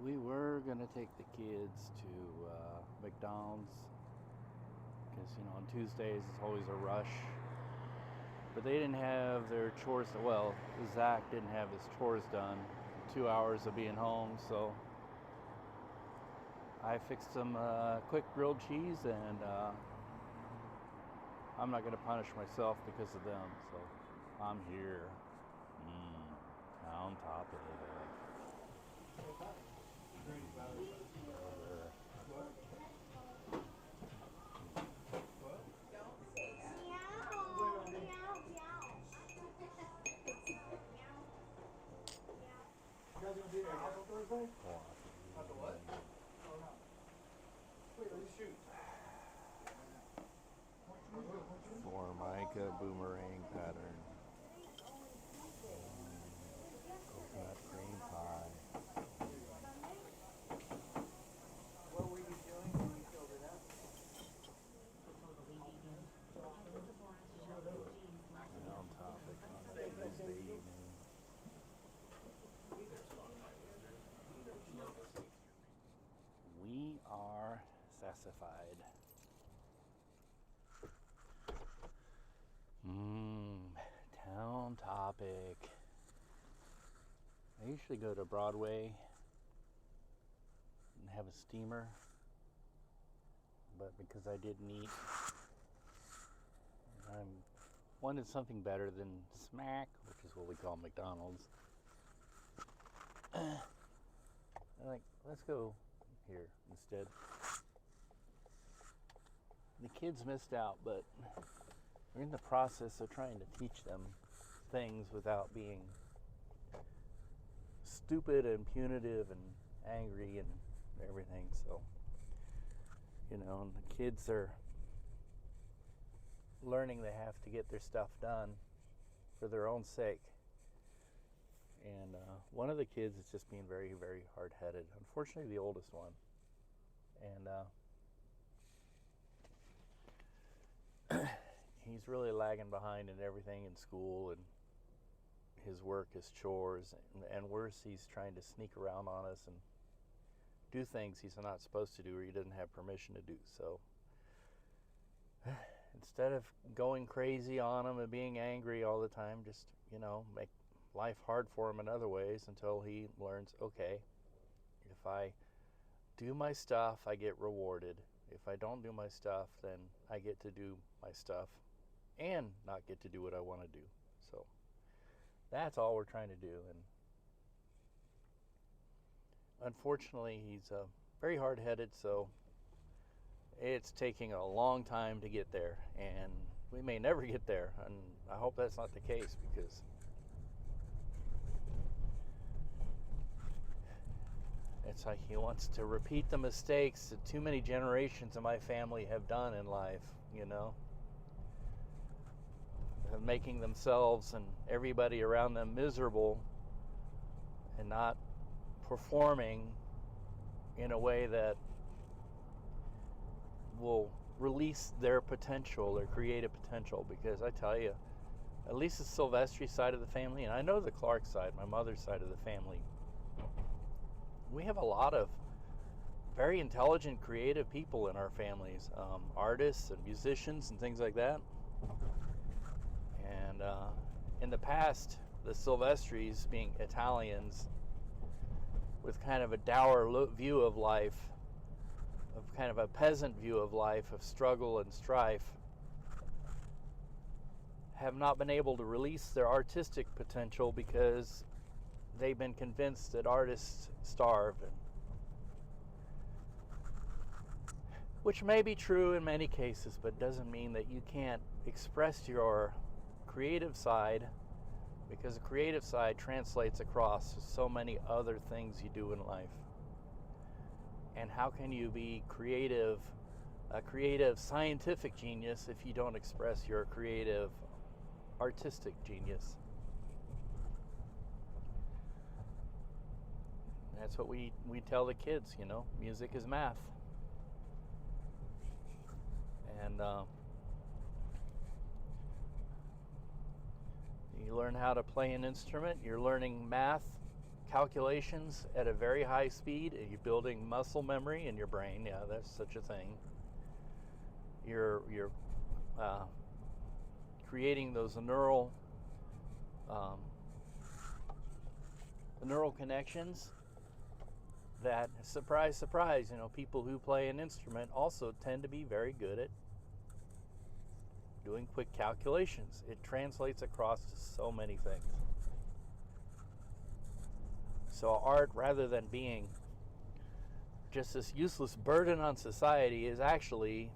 We were gonna take the kids to McDonald's because on Tuesdays it's always a rush. But they didn't have their chores. Well, Zach didn't have his chores done. 2 hours of being home, so I fixed some quick grilled cheese, and I'm not gonna punish myself because of them. So I'm here. On top of it. You guys gonna be there on Thursday? After what? Oh no. Wait, let me shoot. Formica boomerang pattern. Coconut cream pie. What were you doing when you filled it up? On topic on a Tuesday evening. We are sassified. Town topic. I usually go to Broadway and have a steamer, but because I didn't eat, I wanted something better than Smack, which is what we call McDonald's. I'm like, let's go here instead. The kids missed out, but we're in the process of trying to teach them things without being stupid and punitive and angry and everything. So, and the kids are learning they have to get their stuff done for their own sake. And one of the kids is just being very, very hard-headed. Unfortunately, the oldest one. And he's really lagging behind in everything in school and his work, his chores, and worse, he's trying to sneak around on us and do things he's not supposed to do or he doesn't have permission to do. So instead of going crazy on him and being angry all the time, just, make life hard for him in other ways until he learns, okay, if I do my stuff, I get rewarded. If I don't do my stuff, then I get to do my stuff and not get to do what I want to do. So that's all we're trying to do. And unfortunately, he's very hard-headed, so it's taking a long time to get there, and we may never get there. And I hope that's not the case, because it's like he wants to repeat the mistakes that too many generations of my family have done in life, and making themselves and everybody around them miserable and not performing in a way that will release their potential, their creative potential. Because I tell you, at least the Silvestri side of the family, and I know the Clark side, my mother's side of the family, we have a lot of very intelligent, creative people in our families, artists and musicians and things like that. And in the past, the Silvestris, being Italians, with kind of a dour view of life, of kind of a peasant view of life, of struggle and strife, have not been able to release their artistic potential because they've been convinced that artists starve, which may be true in many cases, but doesn't mean that you can't express your creative side, because the creative side translates across so many other things you do in life. And how can you be creative, a creative scientific genius, if you don't express your creative artistic genius? That's what we tell the kids, music is math. And you learn how to play an instrument, you're learning math calculations at a very high speed, and you're building muscle memory in your brain. Yeah, that's such a thing. You're creating those neural connections that, surprise, surprise, people who play an instrument also tend to be very good at doing quick calculations. It translates across to so many things. So art, rather than being just this useless burden on society, is actually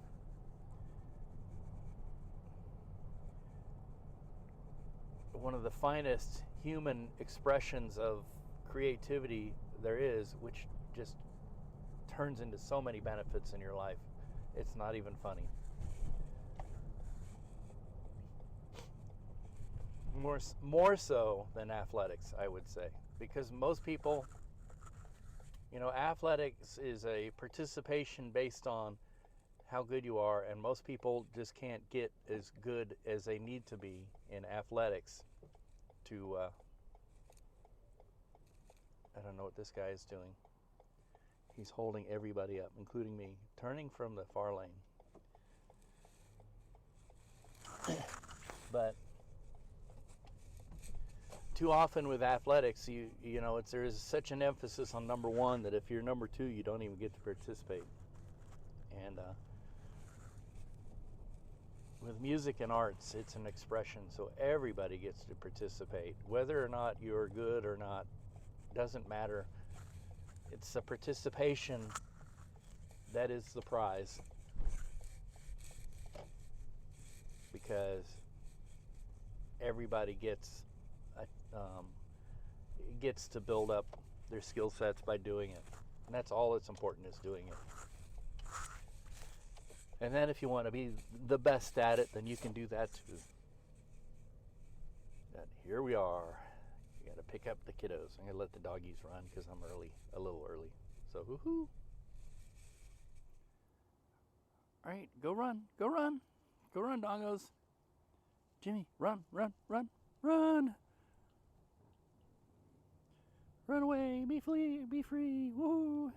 one of the finest human expressions of creativity there is, which just turns into so many benefits in your life. It's not even funny. More so than athletics, I would say, because most people, athletics is a participation based on how good you are, and most people just can't get as good as they need to be in athletics to I don't know what this guy is doing. He's holding everybody up, including me, turning from the far lane. But too often with athletics, there is such an emphasis on number one that if you're number two, you don't even get to participate. And with music and arts, it's an expression, so everybody gets to participate. Whether or not you're good or not, doesn't matter. It's the participation that is the prize. Because everybody gets to build up their skill sets by doing it. And that's all that's important, is doing it. And then if you want to be the best at it, then you can do that too. And here we are. You got to pick up the kiddos. I'm going to let the doggies run because I'm a little early. So, woohoo. All right, go run, doggos. Jimmy, run. Run away, be free, woo.